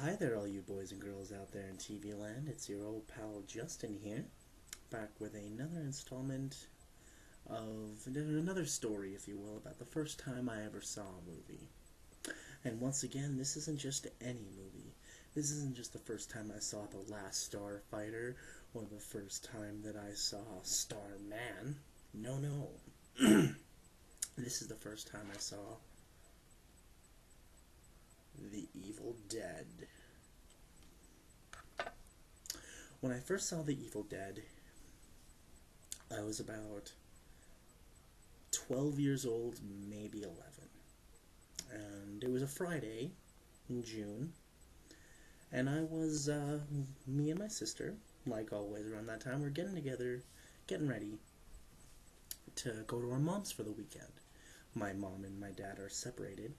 Hi there, all you boys and girls out there in TV land. It's your old pal Justin here, back with another installment of another story, if you will, about the first time I ever saw a movie. And once again, this isn't just any movie. This isn't just the first time I saw The Last Starfighter, or the first time that I saw Starman. No, no. This is the first time I saw The Evil Dead. When I first saw The Evil Dead, I was about 12 years old, maybe 11. And it was a Friday in June, and I was, me and my sister, like always around that time, we're getting together, getting ready to go to our mom's for the weekend. My mom and my dad are separated,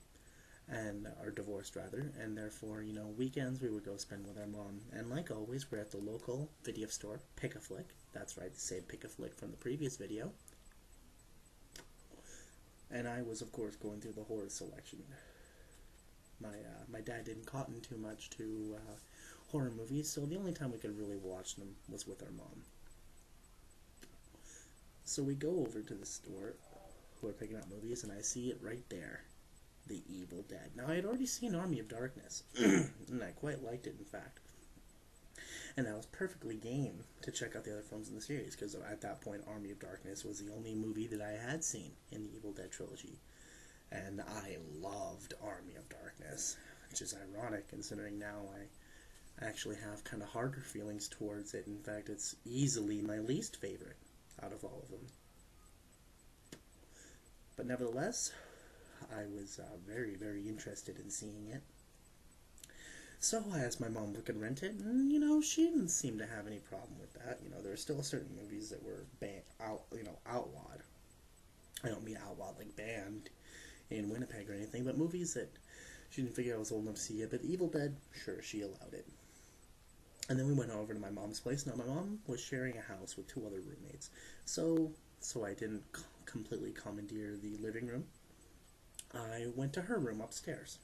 and are divorced rather, and therefore, weekends we would go spend with our mom. And like always, we're at the local video store, Pick-a-Flick. That's right, the same Pick-a-Flick from the previous video. And I was, of course, going through the horror selection. My dad didn't cotton too much to horror movies, so the only time we could really watch them was with our mom. So we go over to the store, who are picking up movies, and I see it right there. The Evil Dead. Now, I had already seen Army of Darkness, and I quite liked it, in fact. And I was perfectly game to check out the other films in the series, because at that point, Army of Darkness was the only movie that I had seen in the Evil Dead trilogy. And I loved Army of Darkness, which is ironic, considering now I actually have kind of harder feelings towards it. In fact, it's easily my least favorite out of all of them. But nevertheless, I was very, very interested in seeing it. So I asked my mom if we could rent it, and, she didn't seem to have any problem with that. There were still certain movies that were outlawed. I don't mean outlawed like banned in Winnipeg or anything, but movies that she didn't figure I was old enough to see it. But Evil Dead, sure, she allowed it. And then we went over to my mom's place. Now, my mom was sharing a house with 2 other roommates, so I didn't completely commandeer the living room. I went to her room upstairs.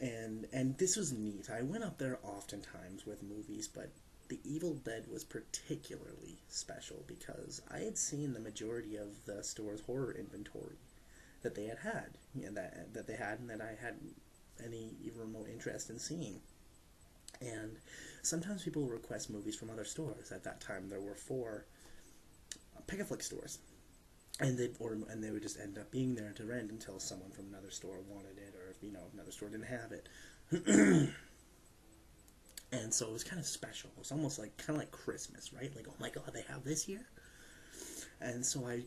And this was neat. I went up there oftentimes with movies, but The Evil Dead was particularly special because I had seen the majority of the store's horror inventory that they had, that they had, and that I hadn't any even remote interest in seeing. And sometimes people request movies from other stores. At that time, there were 4 Pick-a-Flick stores. And they would just end up being there to rent until someone from another store wanted it, or if another store didn't have it. And so it was kind of special. It was almost kind of like Christmas, right? Like, oh my God, they have this here. And so I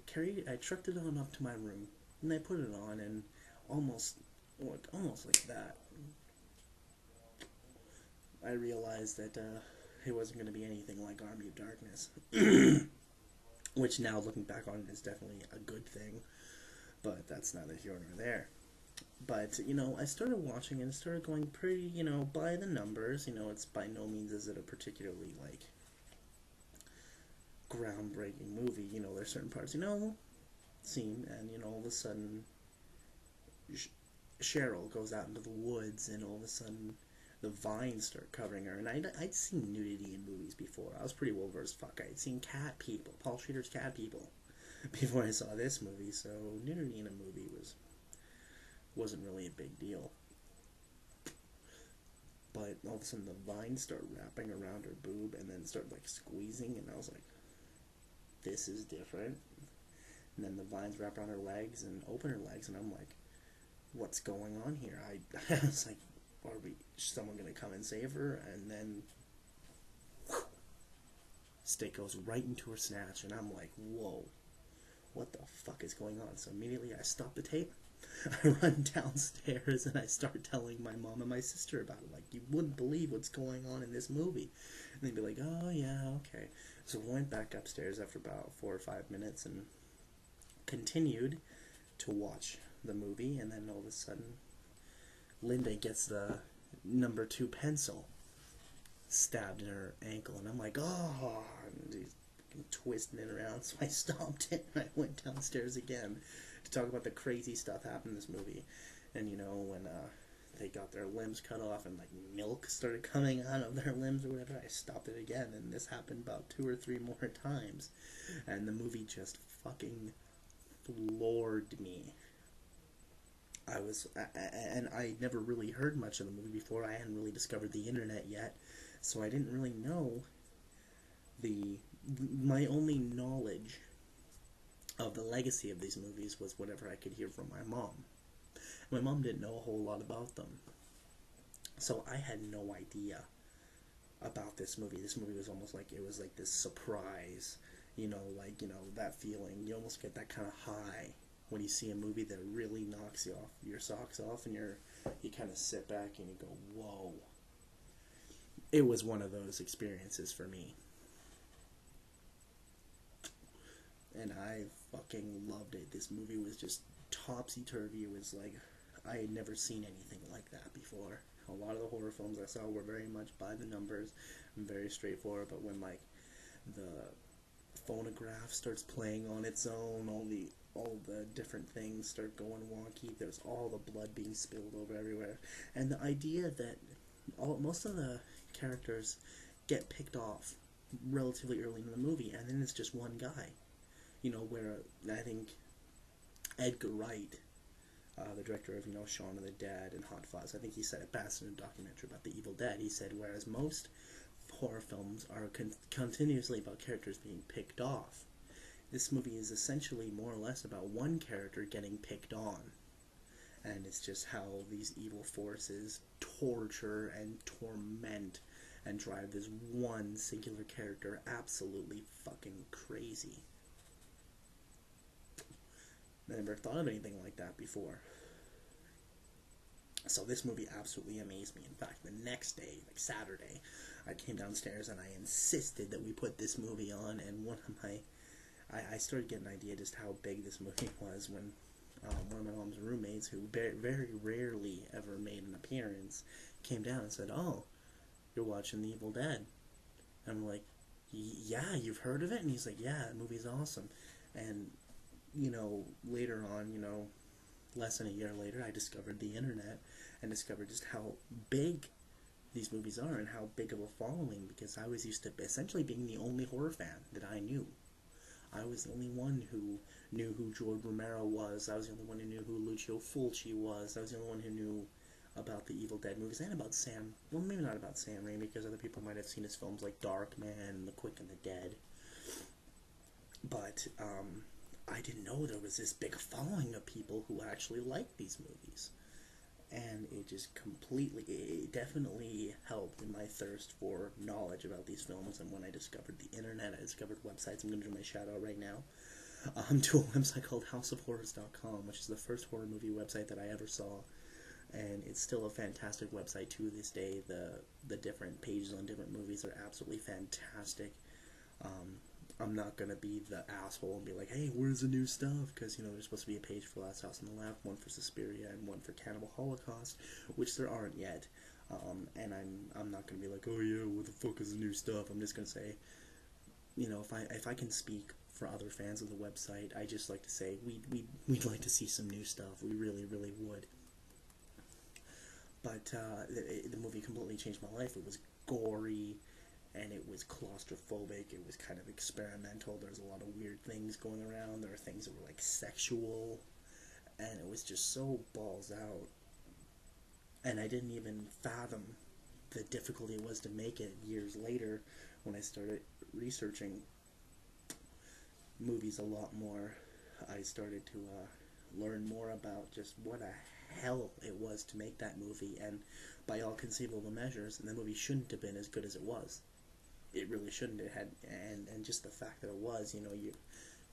trucked it on up to my room, and I put it on, and almost like that, I realized that it wasn't going to be anything like Army of Darkness. Which now, looking back on it, is definitely a good thing. But that's neither here nor there. But, I started watching it and started going pretty, by the numbers. It's by no means is it a particularly, groundbreaking movie. There's certain parts, scene, and, all of a sudden, Cheryl goes out into the woods, and all of a sudden, the vines start covering her. And I'd seen nudity in movies before. I was pretty well versed. I'd seen Cat People, Paul Schrader's Cat People, before I saw this movie. So nudity in a movie wasn't really a big deal. But all of a sudden the vines start wrapping around her boob and then start squeezing, and I was like, this is different. And then the vines wrap around her legs and open her legs, and I'm like, what's going on here? I was like, someone gonna come and save her? And then stick goes right into her snatch, and I'm like, whoa, what the fuck is going on? So immediately I stop the tape, I run downstairs, and I start telling my mom and my sister about it. Like, you wouldn't believe what's going on in this movie. And they'd be like, oh yeah, okay. So I went back upstairs after about 4 or 5 minutes and continued to watch the movie, and then all of a sudden Linda gets the number 2 pencil stabbed in her ankle, and I'm like, oh, and he's twisting it around, so I stopped it, and I went downstairs again to talk about the crazy stuff happened in this movie. And, when they got their limbs cut off and like milk started coming out of their limbs or whatever, I stopped it again, and this happened about 2 or 3 more times, and the movie just fucking floored me. And I never really heard much of the movie before. I hadn't really discovered the internet yet, so I didn't really know the. My only knowledge of the legacy of these movies was whatever I could hear from my mom. My mom didn't know a whole lot about them, so I had no idea about this movie. This movie was almost like it was like this surprise, that feeling. You almost get that kind of high when you see a movie that really knocks you off your socks off, and you kind of sit back and you go, whoa. It was one of those experiences for me. And I fucking loved it. This movie was just topsy-turvy. It was like, I had never seen anything like that before. A lot of the horror films I saw were very much by the numbers and very straightforward, but when, like, the phonograph starts playing on its own, all the different things start going wonky, there's all the blood being spilled over everywhere, and the idea that most of the characters get picked off relatively early in the movie, and then it's just one guy. Where I think Edgar Wright, the director of, Shaun of the Dead and Hot Fuzz, I think he said it best in a documentary about the Evil Dead. He said, whereas most horror films are continuously about characters being picked off, this movie is essentially more or less about one character getting picked on. And it's just how these evil forces torture and torment and drive this one singular character absolutely fucking crazy. I never thought of anything like that before. So this movie absolutely amazed me. In fact, the next day, like Saturday, I came downstairs and I insisted that we put this movie on, and I started getting an idea just how big this movie was when one of my mom's roommates, who very rarely ever made an appearance, came down and said, "Oh, you're watching The Evil Dead." And I'm like, "Yeah, you've heard of it?" And he's like, "Yeah, the movie's awesome." And later on, less than a year later, I discovered the internet and discovered just how big these movies are and how big of a following, because I was used to essentially being the only horror fan that I knew. I was the only one who knew who George Romero was. I was the only one who knew who Lucio Fulci was. I was the only one who knew about the Evil Dead movies and about maybe not about Sam Raimi, because other people might have seen his films like Darkman, The Quick and the Dead. But, I didn't know there was this big following of people who actually liked these movies. And it definitely helped in my thirst for knowledge about these films. And when I discovered the internet, I discovered websites. I'm going to do my shout out right now to a website called houseofhorrors.com, which is the first horror movie website that I ever saw. And it's still a fantastic website to this day. The different pages on different movies are absolutely fantastic. I'm not going to be the asshole and be like, hey, where's the new stuff? Because, there's supposed to be a page for Last House on the Left, one for Suspiria, and one for Cannibal Holocaust, which there aren't yet. And I'm not going to be like, oh yeah, what the fuck is the new stuff? I'm just going to say, if I can speak for other fans of the website, I just like to say, we'd like to see some new stuff. We really, really would. But the movie completely changed my life. It was gory, and it was claustrophobic. It was kind of experimental. There's a lot of weird things going around. There were things that were like sexual, and it was just so balls out. And I didn't even fathom the difficulty it was to make it years later when I started researching movies a lot more. I started to learn more about just what a hell it was to make that movie, and by all conceivable measures, the movie shouldn't have been as good as it was. It really shouldn't have had, and just the fact that it was,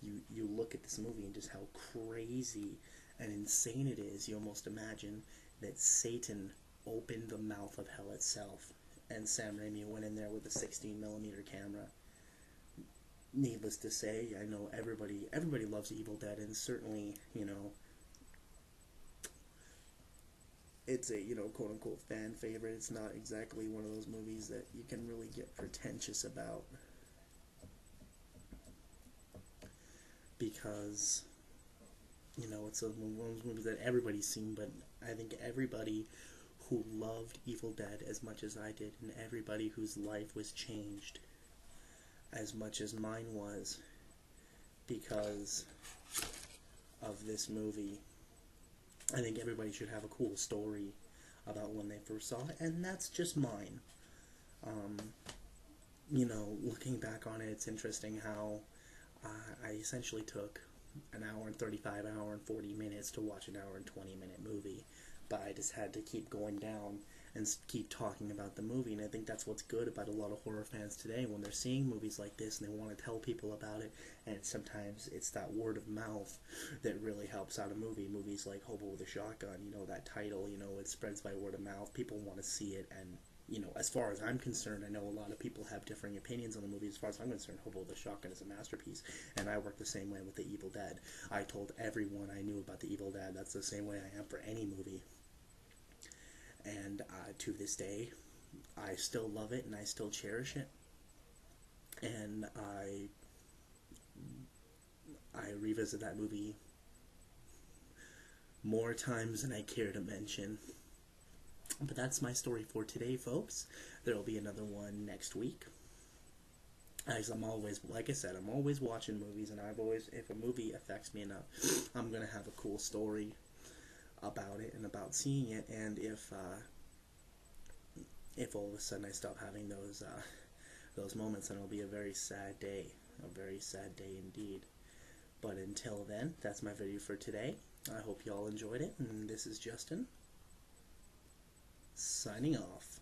you look at this movie and just how crazy and insane it is. You almost imagine that Satan opened the mouth of hell itself, and Sam Raimi went in there with a 16mm camera. Needless to say, I know everybody loves Evil Dead, and certainly, it's a, quote-unquote fan favorite. It's not exactly one of those movies that you can really get pretentious about, because, it's one of those movies that everybody's seen, but I think everybody who loved Evil Dead as much as I did, and everybody whose life was changed as much as mine was because of this movie. I think everybody should have a cool story about when they first saw it, and that's just mine. Looking back on it, it's interesting how I essentially took an hour and 35, an hour and 40 minutes to watch an hour and 20-minute movie, but I just had to keep going down and keep talking about the movie. And I think that's what's good about a lot of horror fans today, when they're seeing movies like this and they want to tell people about it, and sometimes it's that word of mouth that really helps out a movie. Movies like Hobo with a Shotgun, that title, it spreads by word of mouth. People want to see it, and as far as I'm concerned, I know a lot of people have differing opinions on the movie. As far as I'm concerned, Hobo with a Shotgun is a masterpiece, and I work the same way with The Evil Dead. I told everyone I knew about The Evil Dead. That's the same way I am for any movie. And to this day, I still love it, and I still cherish it. And I revisit that movie more times than I care to mention. But that's my story for today, folks. There will be another one next week. As I'm always, like I said, I'm always watching movies, and if a movie affects me enough, I'm going to have a cool story about it and about seeing it. And if all of a sudden I stop having those moments, then it'll be a very sad day. A very sad day indeed. But until then, that's my video for today. I hope you all enjoyed it, and this is Justin, signing off.